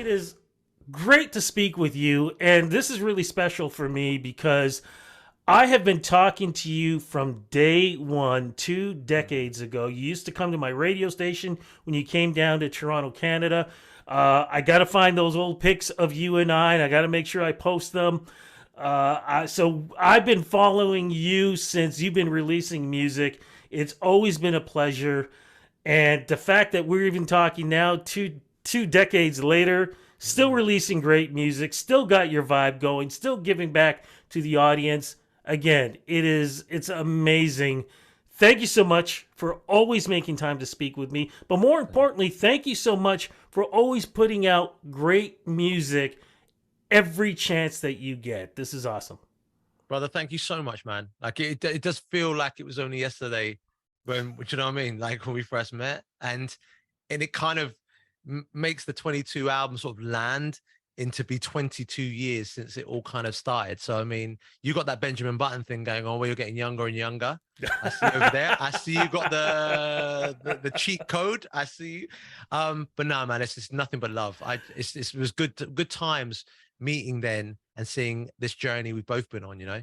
is great to speak with you. And this is really special for me because I have been talking to you from day one, 2 decades ago. You used to come to my radio station when you came down to Toronto, Canada. I got to find those old pics of you and I got to make sure I post them. So I've been following you since you've been releasing music. It's always been a pleasure. And the fact that we're even talking now, two decades later, still releasing great music, still got your vibe going, still giving back to the audience. Again, it's amazing. Thank you so much for always making time to speak with me. But more importantly, thank you so much for always putting out great music every chance that you get. This is awesome. Brother, thank you so much, man. Like it does feel like it was only yesterday when, you know what I mean? Like when we first met, and it kind of makes the 22 album sort of land into be 22 years since it all kind of started. So, I mean, you got that Benjamin Button thing going on where you're getting younger and younger. I see over there. I see you got the cheat code. I see you. But no, man, it's just nothing but love. It was good times meeting then and seeing this journey we've both been on, you know?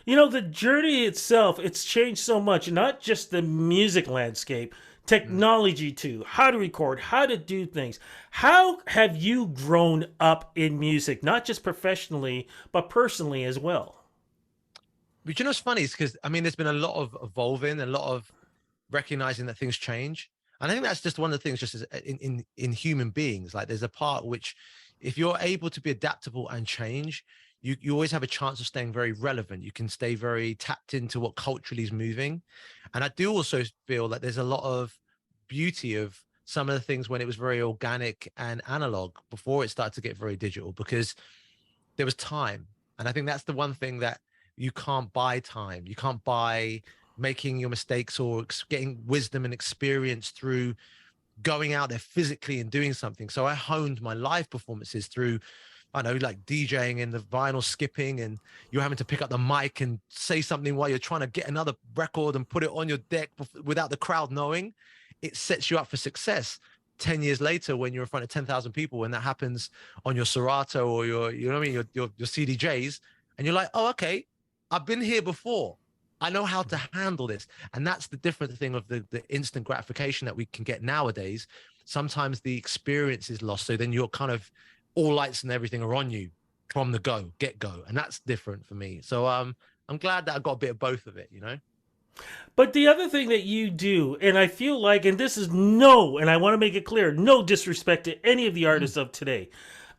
You know, the journey itself, it's changed so much, not just the music landscape, Mm. technology too, how to record, how to do things. How have you grown up in music, not just professionally, but personally as well? But you know what's funny is because I mean, there's been a lot of evolving, a lot of recognizing that things change. And I think that's just one of the things, just as in human beings, like there's a part which, if you're able to be adaptable and change, you always have a chance of staying very relevant. You can stay very tapped into what culturally is moving. And I do also feel that there's a lot of beauty of some of the things when it was very organic and analog before it started to get very digital, because there was time. And I think that's the one thing that you can't buy time. You can't buy making your mistakes or getting wisdom and experience through going out there physically and doing something. So I honed my live performances through, I know, like DJing and the vinyl skipping, and you're having to pick up the mic and say something while you're trying to get another record and put it on your deck without the crowd knowing. It sets you up for success. 10 years later, when you're in front of 10,000 people, when that happens on your Serato or your, you know what I mean, your CDJs, and you're like, oh, okay, I've been here before. I know how to handle this. And that's the different thing of the instant gratification that we can get nowadays. Sometimes the experience is lost. So then you're kind of, all lights and everything are on you from the get go. And that's different for me. So I'm glad that I got a bit of both of it, you know? But the other thing that you do, and I feel like, and this is no, and I want to make it clear, no disrespect to any of the Mm. artists of today.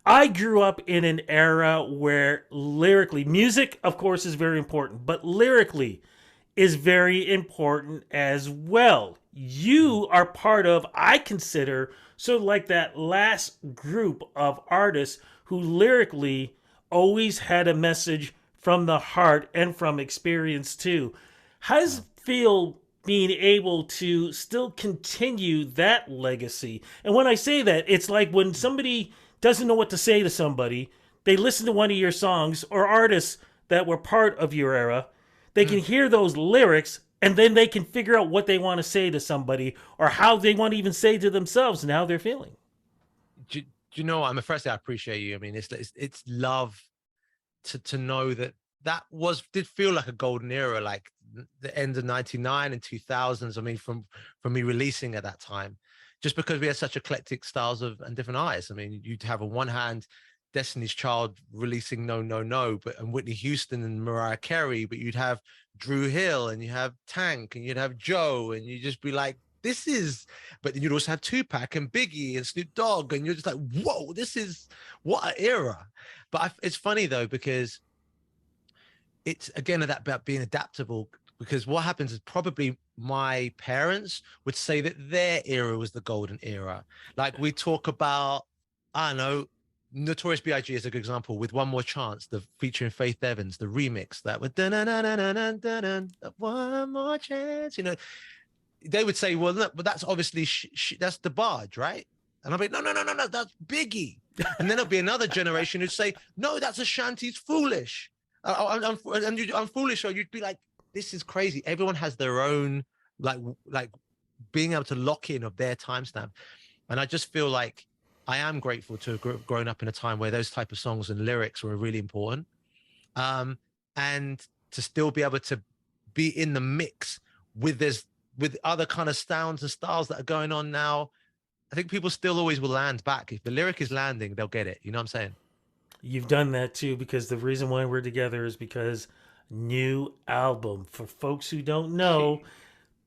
I grew up in an era where lyrically, music, of course, is very important, but lyrically is very important as well. Mm. You are part of, I consider, sort of like that last group of artists who lyrically always had a message from the heart and from experience too. How does it Wow. feel being able to still continue that legacy? And when I say that, it's like when somebody doesn't know what to say to somebody, they listen to one of your songs or artists that were part of your era, they can Mm. hear those lyrics and then they can figure out what they want to say to somebody or how they want to even say to themselves and how they're feeling. Do you know what? I'm firstly, I appreciate you. I mean, it's love to know that did feel like a golden era, like the end of 99 and 2000s. I mean, from me releasing at that time, just because we had such eclectic styles of and different artists. I mean, you'd have on one hand Destiny's Child releasing No No No, but and Whitney Houston and Mariah Carey, but you'd have Drew Hill and you have Tank and you'd have Joe, and you just be like, this is, but then you'd also have Tupac and Biggie and Snoop Dogg, and you're just like, whoa, this is what an era. But it's funny though, because it's again about being adaptable, because what happens is probably my parents would say that their era was the golden era. Like we talk about, I don't know, Notorious B.I.G. is a good example with One More Chance, the featuring Faith Evans, the remix that with one more chance, you know, they would say, well, look, but that's obviously that's the barge, right? And I'll be, no, no, no, no, no, that's Biggie. And then there'll be another generation who'd say, no, that's Ashanti's Foolish. I'm foolish. Or you'd be like, this is crazy. Everyone has their own, like being able to lock in of their timestamp. And I just feel like I am grateful to have grown up in a time where those type of songs and lyrics were really important. Um, and to still be able to be in the mix with this, with other kind of sounds and styles that are going on now. I think people still always will land back. If the lyric is landing, they'll get it. You know what I'm saying? You've done that too, because the reason why we're together is because new album. For folks who don't know,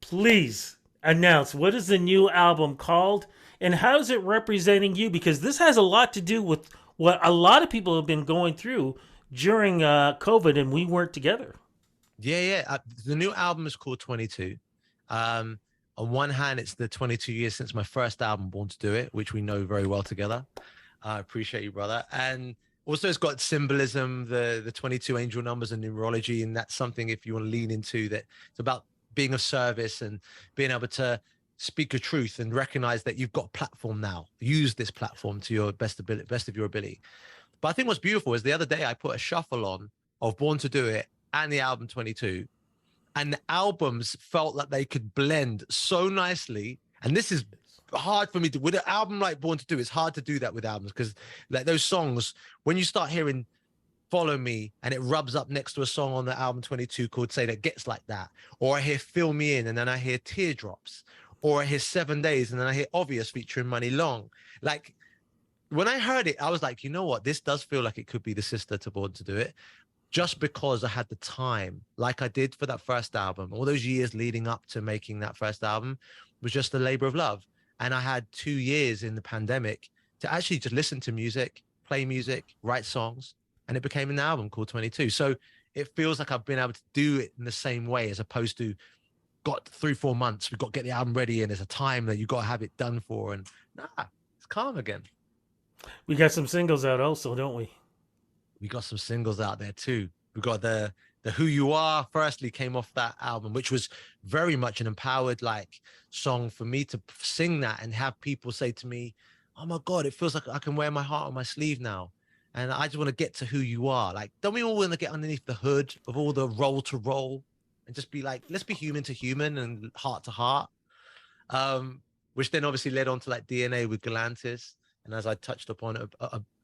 please announce what is the new album called and how is it representing you? Because this has a lot to do with what a lot of people have been going through during COVID, and we weren't together. Yeah, yeah. The new album is called 22. Um, on one hand, it's the 22 years since my first album, Born to Do It, which we know very well together. I appreciate you, brother. And also, it's got symbolism, the 22 angel numbers and numerology, and that's something if you want to lean into that. It's about being of service and being able to speak your truth and recognize that you've got a platform now. Use this platform to your best ability, best of your ability. But I think what's beautiful is the other day I put a shuffle on of Born to Do It and the album 22, and the albums felt like they could blend so nicely. And this is hard for me to, with an album like Born to Do, it's hard to do that with albums because like those songs, when you start hearing Follow Me and it rubs up next to a song on the album 22 called Say That Gets Like That, or I hear Fill Me In and then I hear Teardrops, or I hear 7 Days and then I hear Obvious featuring Money Long. Like when I heard it, I was like, you know what? This does feel like it could be the sister to Born to Do It, just because I had the time, like I did for that first album. All those years leading up to making that first album was just a labor of love. And I had 2 years in the pandemic to actually just listen to music, play music, write songs, and it became an album called 22. So it feels like I've been able to do it in the same way as opposed to got 3-4 months. We've got to get the album ready and there's a time that you've got to have it done for. And nah, it's calm again. We got some singles out also, don't we? We got some singles out there too. We got the Who You Are firstly came off that album, which was very much an empowered like song for me to sing that and have people say to me, oh my God, it feels like I can wear my heart on my sleeve now. And I just want to get to who you are. Like, don't we all want to get underneath the hood of all the roll to roll and just be like, let's be human to human and heart to heart. Which then obviously led on to like DNA with Galantis. And as I touched upon,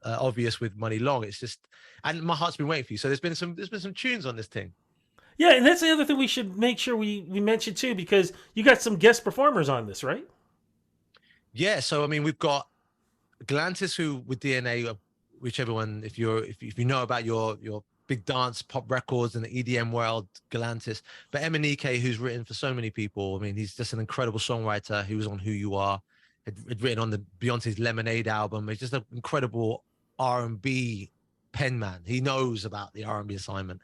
Obvious with Money Long. It's just, and my heart's been waiting for you. So there's been some tunes on this thing. Yeah, and that's the other thing we should make sure we mention too, because you got some guest performers on this, right? Yeah. So I mean, we've got Galantis, who with DNA, whichever one, if you know about your big dance pop records in the EDM world, Galantis. But Emanike, who's written for so many people. I mean, he's just an incredible songwriter. He was on Who You Are. Had written on the Beyonce's Lemonade album. He's just an incredible R&B pen man. He knows about the R&B assignment.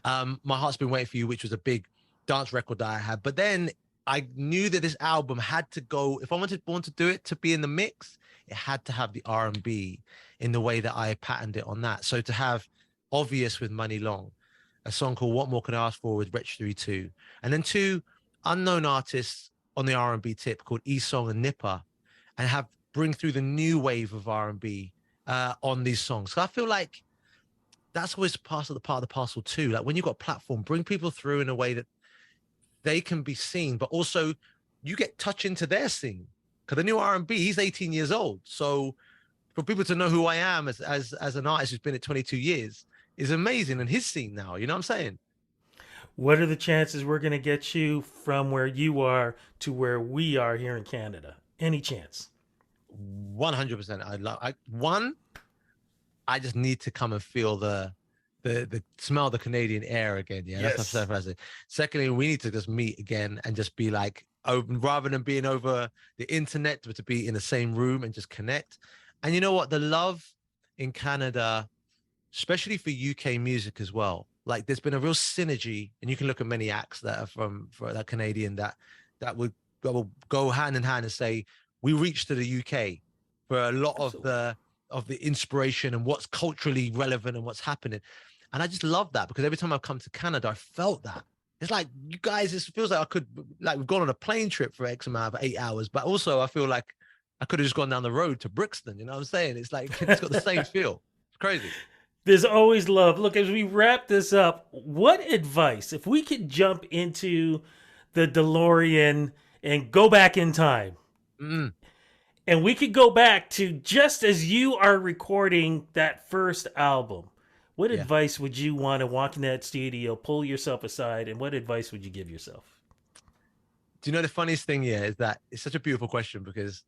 My Heart's Been Waiting for You, which was a big dance record that I had. But then I knew that this album had to go, if I wanted Born to Do It to be in the mix, it had to have the R&B in the way that I patterned it on that. So to have Obvious with Money Long, a song called What More Can I Ask For with Wretch 32, and then two unknown artists on the R&B tip called E-Song and Nipper, and have bring through the new wave of R&B on these songs. So I feel like that's always part of the parcel too. Like when you've got a platform, bring people through in a way that they can be seen, but also you get touch into their scene. Because the new R&B, he's 18 years old. So for people to know who I am as an artist who's been at 22 years is amazing in his scene now. You know what I'm saying? What are the chances we're going to get you from where you are to where we are here in Canada? Any chance? 100%. I just need to come and feel the smell of the Canadian air again. Yeah, Yes. that's what I. Secondly, we need to just meet again and just be like, rather than being over the internet, but to be in the same room and just connect. And you know what? The love in Canada, especially for UK music as well. Like there's been a real synergy, and you can look at many acts that are for that Canadian that will go hand in hand and say we reach to the UK for a lot of the inspiration and what's culturally relevant and what's happening. And I just love that because every time I've come to Canada, I felt that. It's like, you guys, it feels like we've gone on a plane trip for X amount of 8 hours, but also I feel like I could have just gone down the road to Brixton. You know what I'm saying? It's like, it's got the same feel. It's crazy. There's always love. Look, as we wrap this up, what advice, if we could jump into the DeLorean and go back in time, Mm. And we could go back to just as you are recording that first album. What Yeah. advice would you want to walk in that studio, pull yourself aside, and what advice would you give yourself? Do you know the funniest thing here is that it's such a beautiful question because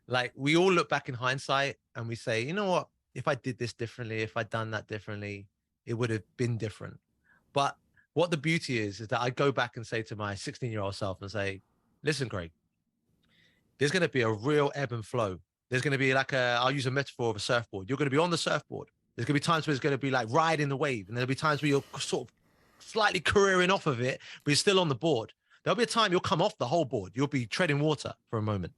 like we all look back in hindsight and we say, you know what, if I did this differently, if I'd done that differently, it would have been different. But what the beauty is that I go back and say to my 16-year-old self and say, listen, Craig, there's going to be a real ebb and flow. There's going to be like I'll use a metaphor of a surfboard. You're going to be on the surfboard. There's going to be times where it's going to be like riding the wave. And there'll be times where you're sort of slightly careering off of it, but you're still on the board. There'll be a time you'll come off the whole board. You'll be treading water for a moment.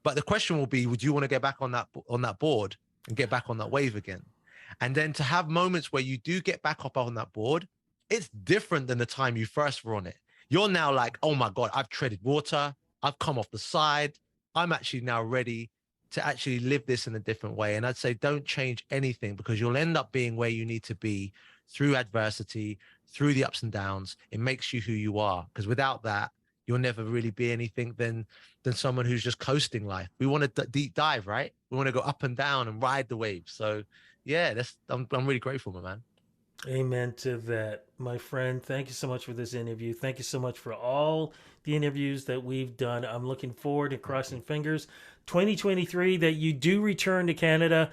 But the question will be, would you want to get back on that board and get back on that wave again? And then to have moments where you do get back up on that board, it's different than the time you first were on it. You're now like, oh my God, I've treaded water. I've come off the side. I'm actually now ready to actually live this in a different way. And I'd say don't change anything because you'll end up being where you need to be through adversity, through the ups and downs. It makes you who you are. Because without that, you'll never really be anything than someone who's just coasting life. We want to deep dive, right? We want to go up and down and ride the waves. So yeah, I'm really grateful, my man. Amen to that, my friend. Thank you so much for this interview. Thank you so much for all the interviews that we've done. I'm looking forward to crossing fingers 2023 that you do return to Canada.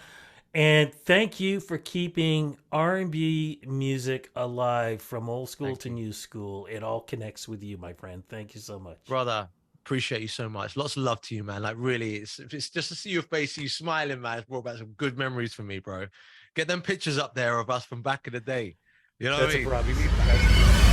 And thank you for keeping R&B music alive from old school to new school. It all connects with you, my friend. Thank you so much. Brother, appreciate you so much. Lots of love to you, man. Like really, it's just to see your face, you smiling, man. It's brought back some good memories for me, bro. Get them pictures up there of us from back in the day. You know what I mean? That's a problem.